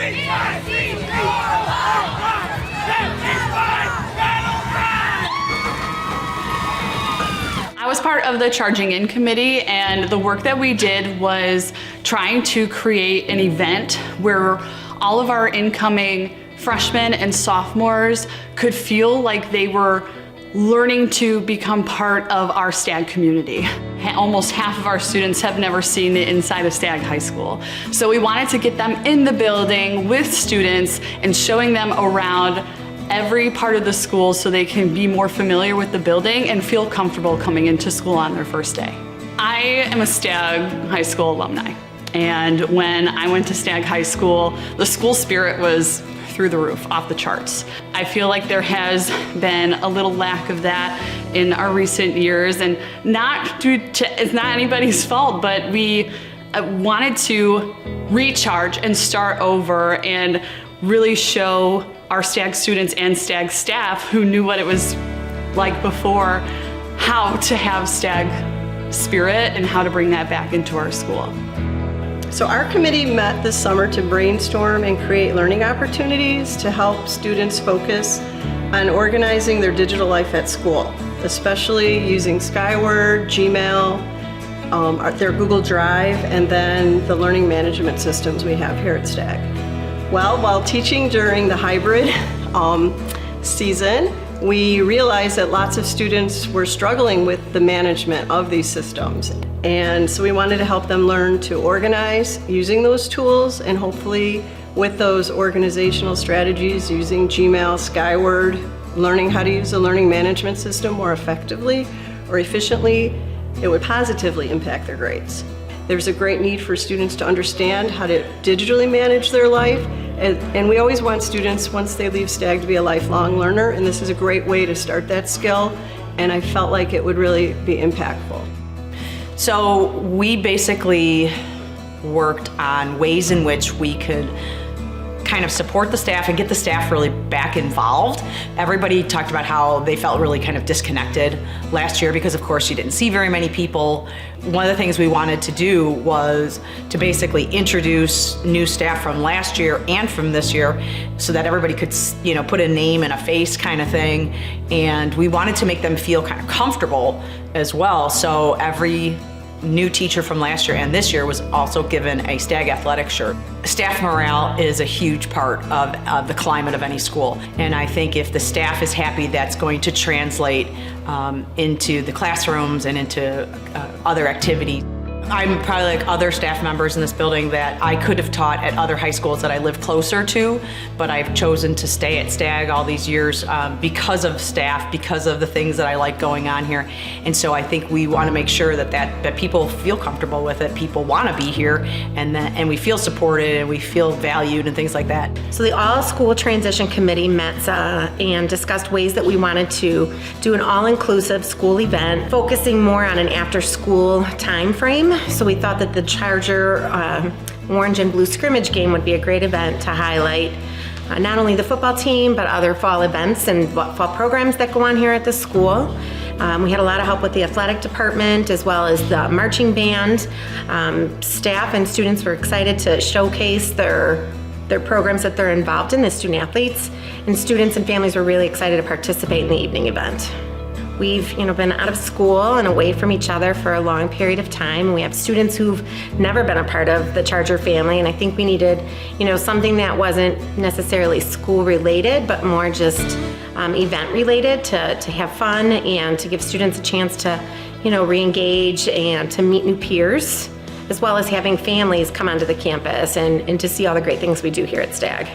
I was part of the Charging In committee, and the work that we did was trying to create an event where all of our incoming freshmen and sophomores could feel like they were learning to become part of our Stagg community. Almost half of our students have never seen the inside of Stagg High School. So we wanted to get them in the building with students and showing them around every part of the school so they can be more familiar with the building and feel comfortable coming into school on their first day. I am a Stagg High School alumni, and when I went to Stagg High School, the school spirit was through the roof, off the charts. I feel like there has been a little lack of that in our recent years, and it's not anybody's fault, but we wanted to recharge and start over and really show our Stagg students and Stagg staff who knew what it was like before how to have Stagg spirit and how to bring that back into our school. So our committee met this summer to brainstorm and create learning opportunities to help students focus on organizing their digital life at school, especially using Skyward, Gmail, their Google Drive, and then the learning management systems we have here at Stagg. Well, while teaching during the hybrid season, we realized that lots of students were struggling with the management of these systems. And so we wanted to help them learn to organize using those tools, and hopefully with those organizational strategies using Gmail, Skyward, learning how to use a learning management system more effectively or efficiently, it would positively impact their grades. There's a great need for students to understand how to digitally manage their life, and we always want students, once they leave Stagg, to be a lifelong learner, and this is a great way to start that skill, and I felt like it would really be impactful. So we basically worked on ways in which we could kind of support the staff and get the staff really back involved. Everybody talked about how they felt really kind of disconnected last year because of course you didn't see very many people. One of the things we wanted to do was to basically introduce new staff from last year and from this year so that everybody could, you know, put a name and a face kind of thing. And we wanted to make them feel kind of comfortable as well. So every new teacher from last year and this year was also given a Stagg athletic shirt. Staff morale is a huge part of the climate of any school. And I think if the staff is happy, that's going to translate into the classrooms and into other activities. I'm probably like other staff members in this building that I could have taught at other high schools that I live closer to, but I've chosen to stay at Stagg all these years because of staff, because of the things that I like going on here. And so I think we want to make sure that people feel comfortable with it, people want to be here, and we feel supported and we feel valued and things like that. So the all-school transition committee met and discussed ways that we wanted to do an all-inclusive school event, focusing more on an after-school time frame. So we thought that the Charger orange and blue scrimmage game would be a great event to highlight not only the football team, but other fall events and fall programs that go on here at the school. We had a lot of help with the athletic department as well as the marching band. Staff and students were excited to showcase their programs that they're involved in, the student athletes, and students and families were really excited to participate in the evening event. We've been out of school and away from each other for a long period of time. We have students who've never been a part of the Charger family, and I think we needed something that wasn't necessarily school related, but more just event related to have fun and to give students a chance to re-engage and to meet new peers, as well as having families come onto the campus and to see all the great things we do here at Stagg.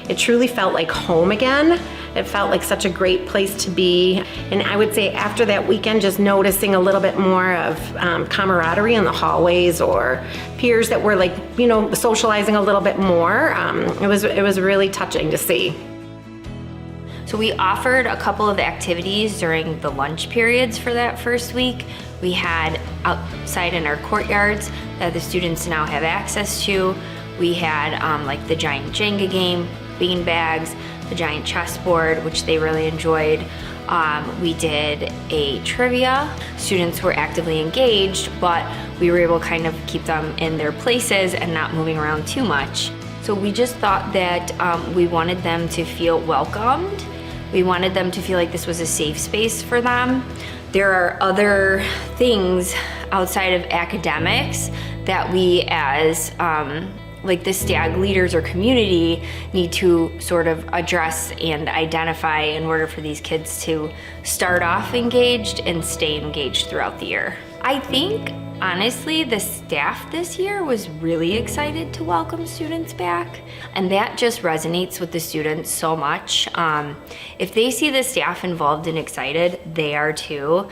It truly felt like home again. It felt like such a great place to be. And I would say after that weekend, just noticing a little bit more of camaraderie in the hallways or peers that were socializing a little bit more. It was really touching to see. So we offered a couple of activities during the lunch periods for that first week. We had outside in our courtyards that the students now have access to. We had like the giant Jenga game, bean bags, the giant chessboard, which they really enjoyed. We did a trivia. Students were actively engaged, but we were able to kind of keep them in their places and not moving around too much. So we just thought that we wanted them to feel welcomed. We wanted them to feel like this was a safe space for them. There are other things outside of academics that we as like the Stagg leaders or community need to sort of address and identify in order for these kids to start off engaged and stay engaged throughout the year. I think, honestly, the staff this year was really excited to welcome students back, and that just resonates with the students so much. If they see the staff involved and excited, they are too.